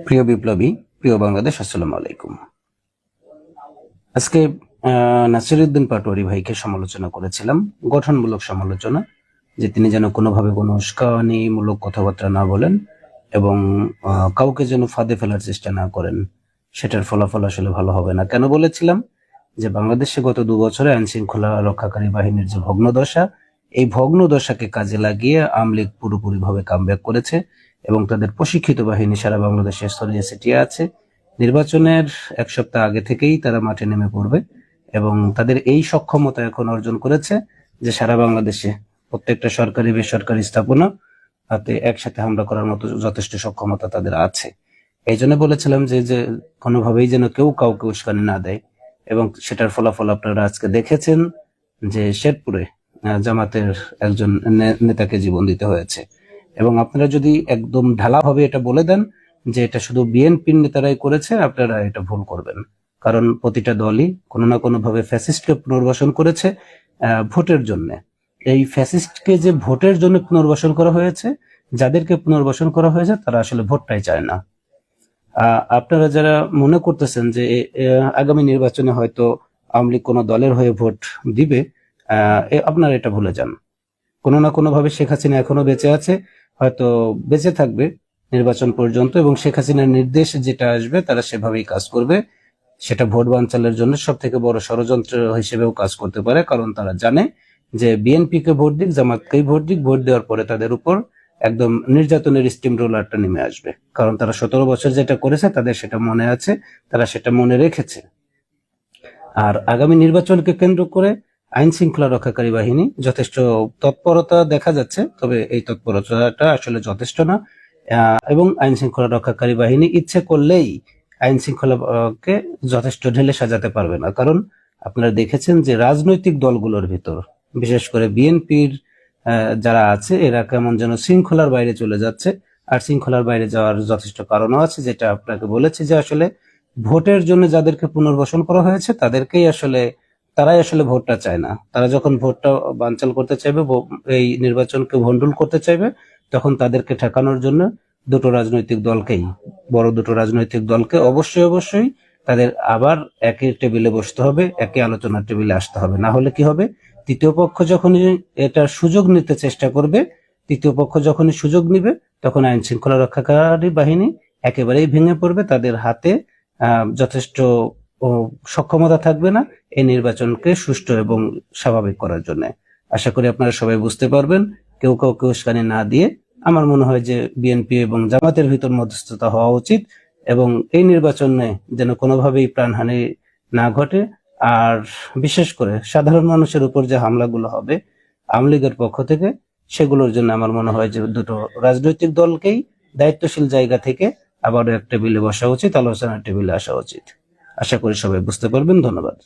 প্রিয় বিপ্লবী, প্রিয় বাংলাদেশ, আসসালামু আলাইকুম। আজকে নাসিরউদ্দিন পাটোয়ারি ভাইকে সমালোচনা করেছিলাম, গঠনমূলক সমালোচনা, যে তিনি যেন কোনোভাবে কোনো উস্কানিমূলক কথাবার্তা না বলেন এবং কাউকে যেন ফাঁদে ফেলার চেষ্টা না করেন। সেটার ফলাফল আসলে ভালো হবে না। কেন বলেছিলাম? যে বাংলাদেশে গত 2 বছরে আইন শৃঙ্খলা রক্ষাকারী বাহিনীর যে ভগ্নদশা, এই ভগ্নদশাকে কাজে লাগিয়ে আওয়ামী লীগ পুরোপুরিভাবে কামব্যাক করেছে এবং তাদের প্রশিক্ষিত বাহিনী সারা বাংলাদেশে ছড়িয়ে ছিটিয়ে আছে। নির্বাচনের 1 সপ্তাহ আগে থেকেই তারা মাঠে নেমে পড়বে এবং তাদের এই সক্ষমতা এখন অর্জন করেছে যে সারা বাংলাদেশে প্রত্যেকটা সরকারি বেসরকারি স্থাপনা হাতে একসাথে হামলা করার মতো যথেষ্ট সক্ষমতা তাদের আছে। এই জন্য বলেছিলাম যে কোনোভাবেই যেন কেউ কাউকে উস্কানি না দেয় এবং সেটার ফলাফল আপনারা আজকে দেখেছেন যে শেরপুরে জামাতের একজন নেতাকে জীবন দিতে হয়েছে। এবং আপনারা যদি একদম ঢালাভাবে এটা বলে দেন যে এটা শুধু বিএনপির নেতারাই করেছে, আপনারা এটা ভুল করবেন। কারণ প্রতিটা দলই কোনো না কোনো ভাবে ফ্যাসিস্টকে পুনর্বাসন করেছে ভোটের জন্য। এই ফ্যাসিস্টকে যে ভোটের জন্য পুনর্বাসন করা হয়েছে, যাদেরকে পুনর্বাসন করা হয়েছে তারা আসলে ভোটটাই চায় না। আপনারা যারা মনে করতেছেন যে আগামী নির্বাচনে হয়তো আওয়ামী লীগ কোনো দলের হয়ে ভোট দিবে, আপনারা এটা ভুলে যান। কোনো না কোনো ভাবে শেখ হাসিনা এখনো বেঁচে আছে, হয়তো বেঁচে থাকবে নির্বাচন পর্যন্ত, এবং শেখ হাসিনার নির্দেশ যেটা আসবে তারা সেভাবেই কাজ করবে। সেটা ভোট বানচালের জন্য সব থেকে বড় ষড়যন্ত্র হিসেবেও কাজ করতে পারে, কারণ তারা জানে যে বিএনপি কে ভোট দিক, জামাতকেই ভোট দিক, ভোট দেওয়ার পরে তাদের উপর একদম নির্যাতনের স্টিম রোলারটা নেমে আসবে। কারণ তারা 17 বছর যেটা করেছে তাদের সেটা মনে আছে, তারা সেটা মনে রেখেছে। আর আগামী নির্বাচনকে কেন্দ্র করে আইন শৃঙ্খলা রক্ষাকারী বাহিনী যথেষ্ট তৎপরতা দেখা যাচ্ছে, তবে এই তৎপরতাটা আসলে যথেষ্ট না। এবং আইন শৃঙ্খলা রক্ষাকারী বাহিনী ইচ্ছে করলেই আইন শৃঙ্খলাকে যথেষ্ট ঢেলে সাজাতে পারবে না। কারণ আপনারা দেখেছেন যে রাজনৈতিক দলগুলোর ভিতর, বিশেষ করে বিএনপির যারা আছে, এরা কেমন যেন শৃঙ্খলার বাইরে চলে যাচ্ছে। আর শৃঙ্খলার বাইরে যাওয়ার যথেষ্ট কারণও আছে, যেটা আপনাকে বলেছি যে আসলে ভোটের জন্য যাদেরকে পুনর্বাসন করা হয়েছে তারাই আসলে ভোটটা চায় না। তারা যখন ভোটটা বানচাল করতে চাইবে, এই নির্বাচনকে ভন্ডুল করতে চাইবে, তখন তাদেরকে ঠেকানোর জন্য বড় দুটো রাজনৈতিক দলকে অবশ্যই তাদের আবার একই টেবিলে বসতে হবে, একই আলোচনার টেবিলে আসতে হবে। না হলে কি হবে, তৃতীয় পক্ষ যখনই এটার সুযোগ নিতে চেষ্টা করবে, তৃতীয় পক্ষ যখনই সুযোগ নিবে, তখন আইন শৃঙ্খলা রক্ষাকারী বাহিনী একেবারেই ভেঙে পড়বে। তাদের হাতে যথেষ্ট সক্ষমতা থাকবে না এই নির্বাচনকে সুষ্ঠু এবং স্বাভাবিক করার জন্য। আশা করি আপনারা সবাই বুঝতে পারবেন। কেউ কাউকে উস্কানি না দিয়ে আমার মনে হয় যে বিএনপি এবং জামাতের ভিতর মধ্যস্থতা হওয়া উচিত এবং এই নির্বাচনে যেন কোনোভাবেই প্রাণহানি না ঘটে। আর বিশেষ করে সাধারণ মানুষের উপর যে হামলাগুলো হবে আওয়ামী লীগের পক্ষ থেকে, সেগুলোর জন্য আমার মনে হয় যে দুটো রাজনৈতিক দলকেই দায়িত্বশীল জায়গা থেকে আবারও এক টেবিলে বসা উচিত, আলোচনার টেবিলে আসা উচিত। আশা করি সবাই বুঝতে পারবেন। ধন্যবাদ।